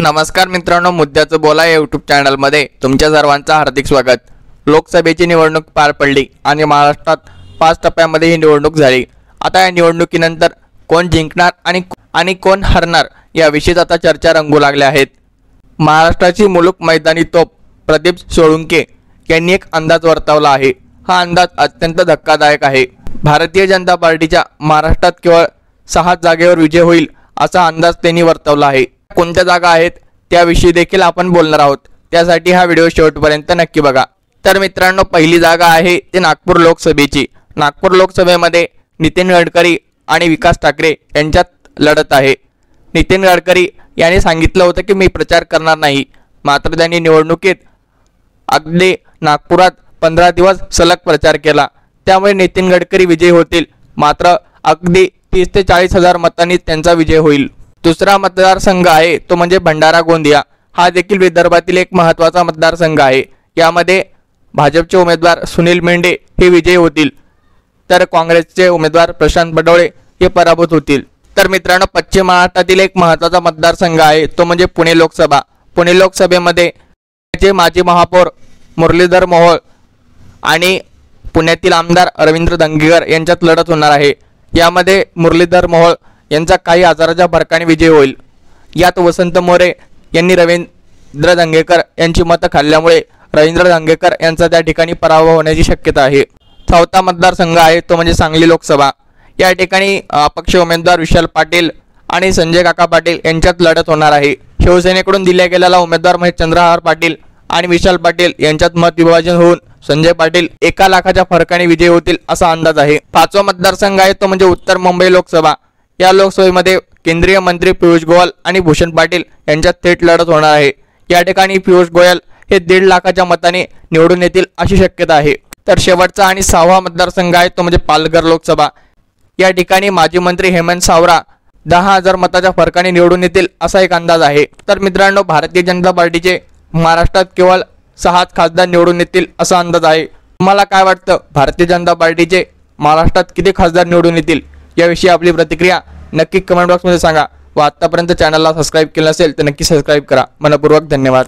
नमस्कार मित्रांनो, मुद्द्याचं बोला या यूट्यूब चॅनलमध्ये तुमच्या सर्वांचं हार्दिक स्वागत। लोकसभेची निवडणूक पार पडली आणि महाराष्ट्रात 5 टप्प्यामध्ये ही निवडणूक झाली। आता या निवडणुकीनंतर कोण जिंकणार आणि कोण हरणार याविषयी आता चर्चा रंगू लागल्या आहेत। महाराष्ट्राची मुलूक मैदानी तोप प्रदीप सोळुंके यांनी एक अंदाज वर्तवला आहे। हा अंदाज अत्यंत धक्कादायक आहे। भारतीय जनता पार्टीच्या महाराष्ट्रात केवळ 6 जागेवर विजय होईल असा अंदाज त्यांनी वर्तवला आहे। कोणत्या जागा आहेत त्याविषयी देखील आपण बोलणार आहोत, त्यासाठी हा व्हिडिओ शेवटपर्यंत नक्की बघा। तर मित्रांनो, पहिली जागा आहे ती नागपूर लोकसभेची। नागपूर लोकसभेमध्ये नितीन गडकरी आणि विकास ठाकरे यांच्यात लढत आहे। नितीन गडकरी यांनी सांगितलं होतं की मी प्रचार करणार नाही, मात्र त्यांनी निवडणुकीत अगदी नागपुरात 15 दिवस सलग प्रचार केला, त्यामुळे नितीन गडकरी विजयी होतील। मात्र अगदी 30 ते 40 हजार मतांनी त्यांचा विजय होईल। दुसरा मतदारसंघ आहे तो म्हणजे भंडारा गोंदिया। हा देखील विदर्भातील एक महत्त्वाचा मतदारसंघ आहे। यामध्ये भाजपचे उमेदवार सुनील मेंढे हे विजयी होतील, तर काँग्रेसचे उमेदवार प्रशांत बडोळे हे पराभूत होतील। तर मित्रांनो, पश्चिम महाराष्ट्रातील एक महत्त्वाचा मतदारसंघ आहे तो म्हणजे पुणे लोकसभा। पुणे लोकसभेमध्ये पुण्याचे माजी महापौर मुरलीधर मोहोळ आणि पुण्यातील आमदार रवींद्र धंगेकर यांच्यात लढत होणार आहे। यामध्ये मुरलीधर मोहोळ यांचा काही हजाराच्या फरकाने विजय होईल। यात वसंत मोरे यांनी रवींद्र धंगेकर यांची मतं खाल्ल्यामुळे रवींद्र धंगेकर यांचा त्या ठिकाणी पराभव होण्याची शक्यता आहे। चौथा मतदारसंघ आहे तो म्हणजे सांगली लोकसभा। या ठिकाणी अपक्ष उमेदवार विशाल पाटील आणि संजय काका पाटील यांच्यात लढत होणार आहे। शिवसेनेकडून दिल्या गेलेला उमेदवार म्हणजे चंद्रहार पाटील आणि विशाल पाटील यांच्यात मत विभाजन होऊन संजय पाटील 1 लाखाच्या फरकाने विजयी होतील असा अंदाज आहे। पाचवा मतदारसंघ आहे तो म्हणजे उत्तर मुंबई लोकसभा। या लोकसभेमध्ये केंद्रीय मंत्री पियुष गोयल आणि भूषण पाटील यांच्यात थेट लढत होणार आहे। या ठिकाणी पियुष गोयल हे 1.5 लाखाच्या मताने निवडून येतील अशी शक्यता आहे। तर शेवटचा आणि 6वा मतदारसंघ आहे तो म्हणजे पालघर लोकसभा। या ठिकाणी माजी मंत्री हेमंत सावरा 10,000 मताच्या फरकाने निवडून येतील असा एक अंदाज आहे। तर मित्रांनो, भारतीय जनता पार्टीचे महाराष्ट्रात केवळ 6 खासदार निवडून येतील असा अंदाज आहे। तुम्हाला काय वाटतं, भारतीय जनता पार्टीचे महाराष्ट्रात किती खासदार निवडून येतील याविषयी आपली प्रतिक्रिया नक्की कमेंट बॉक्समध्ये सांगा। व आतापर्यंत चॅनलला सबस्क्राईब केलं नसेल तर नक्की सबस्क्राईब करा। मनपूर्वक धन्यवाद।